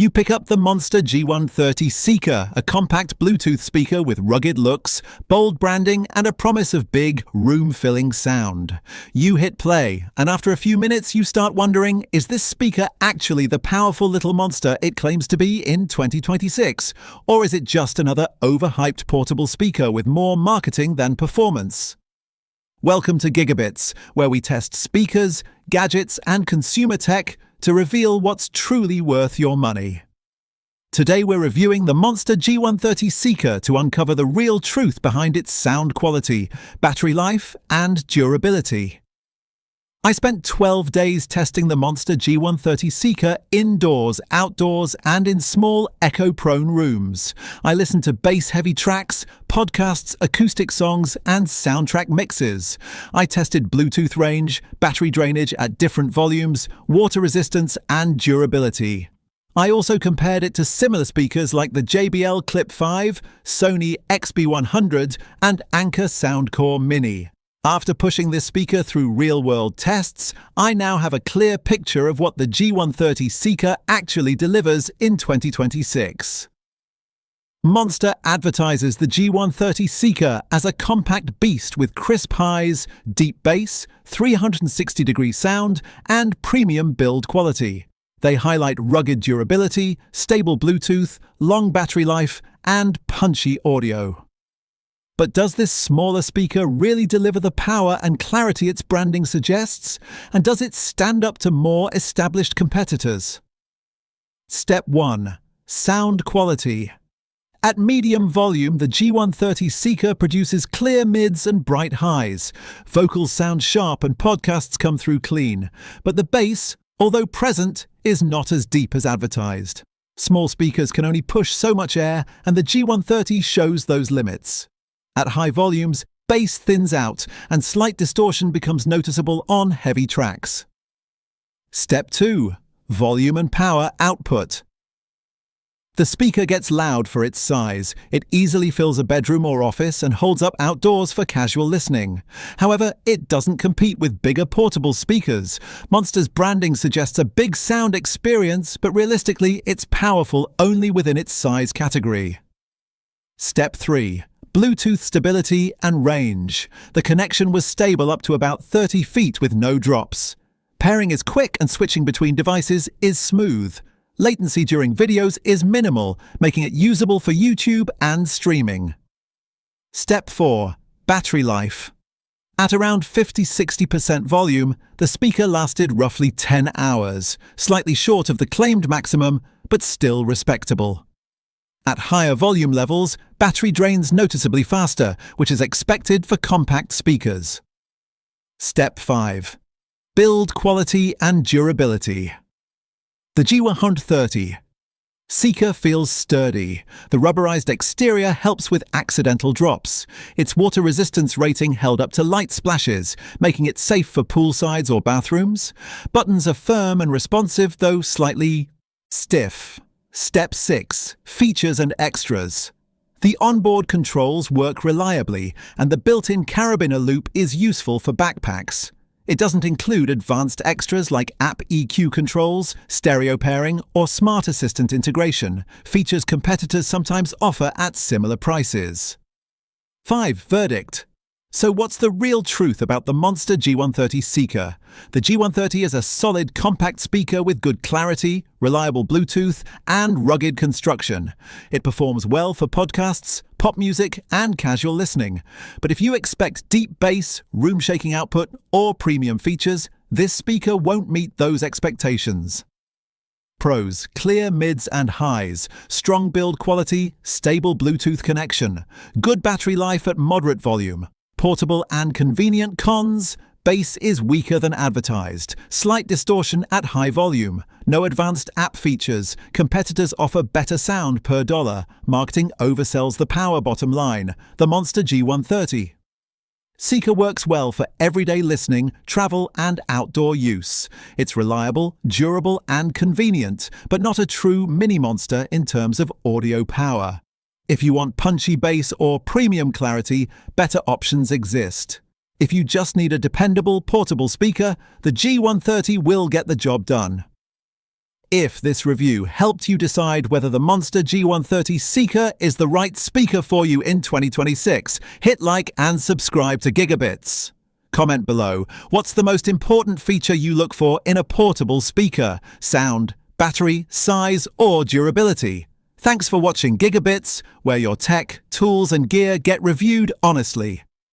You pick up the Monster G130 Seaker, a compact Bluetooth speaker with rugged looks, bold branding, and a promise of big, room-filling sound. You hit play, and after a few minutes you start wondering, is this speaker actually the powerful little monster it claims to be in 2026? Or is it just another overhyped portable speaker with more marketing than performance? Welcome to GigaBits, where we test speakers, gadgets, and consumer tech to reveal what's truly worth your money. Today we're reviewing the Monster G130 Seaker to uncover the real truth behind its sound quality, battery life, and durability. I spent 12 days testing the Monster G130 Seaker indoors, outdoors, and in small, echo-prone rooms. I listened to bass-heavy tracks, podcasts, acoustic songs, and soundtrack mixes. I tested Bluetooth range, battery drainage at different volumes, water resistance, and durability. I also compared it to similar speakers like the JBL Clip 5, Sony XB100, and Anker Soundcore Mini. After pushing this speaker through real-world tests, I now have a clear picture of what the G130 Seaker actually delivers in 2026. Monster advertises the G130 Seaker as a compact beast with crisp highs, deep bass, 360-degree sound, and premium build quality. They highlight rugged durability, stable Bluetooth, long battery life, and punchy audio. But does this smaller speaker really deliver the power and clarity its branding suggests? And does it stand up to more established competitors? Step 1. Sound quality. At medium volume, the G130 Seaker produces clear mids and bright highs. Vocals sound sharp and podcasts come through clean. But the bass, although present, is not as deep as advertised. Small speakers can only push so much air, and the G130 shows those limits. At high volumes, bass thins out and slight distortion becomes noticeable on heavy tracks. Step 2. Volume and power output. The speaker gets loud for its size. It easily fills a bedroom or office and holds up outdoors for casual listening. However, it doesn't compete with bigger portable speakers. Monster's branding suggests a big sound experience, but realistically, it's powerful only within its size category. Step 3. Bluetooth stability and range. The connection was stable up to about 30 feet with no drops. Pairing is quick and switching between devices is smooth. Latency during videos is minimal, making it usable for YouTube and streaming. Step 4. Battery life. At around 50–60% volume, the speaker lasted roughly 10 hours, slightly short of the claimed maximum, but still respectable. At higher volume levels, battery drains noticeably faster, which is expected for compact speakers. Step 5. Build quality and durability. The G130 Seaker feels sturdy. The rubberized exterior helps with accidental drops. Its water resistance rating held up to light splashes, making it safe for poolsides or bathrooms. Buttons are firm and responsive, though slightly stiff. Step 6. Features and extras. The onboard controls work reliably, and the built-in carabiner loop is useful for backpacks. It doesn't include advanced extras like app EQ controls, stereo pairing, or smart assistant integration, features competitors sometimes offer at similar prices. 5. Verdict. So what's the real truth about the Monster G130 Seaker? The G130 is a solid compact speaker with good clarity, reliable Bluetooth, and rugged construction. It performs well for podcasts, pop music, and casual listening. But if you expect deep bass, room-shaking output, or premium features, this speaker won't meet those expectations. Pros: clear mids and highs, strong build quality, stable Bluetooth connection, good battery life at moderate volume. Portable and convenient. Cons: bass is weaker than advertised, slight distortion at high volume, no advanced app features, competitors offer better sound per dollar, marketing oversells the power bottom line. The Monster G130 Seaker works well for everyday listening, travel, and outdoor use. It's reliable, durable, and convenient, but not a true mini-monster in terms of audio power. If you want punchy bass or premium clarity, better options exist. If you just need a dependable portable speaker, the G130 will get the job done. If this review helped you decide whether the Monster G130 Seaker is the right speaker for you in 2026, hit like and subscribe to GigaBits. Comment below, what's the most important feature you look for in a portable speaker? Sound, battery, size, or durability? Thanks for watching GigaBits, where your tech, tools and gear get reviewed honestly.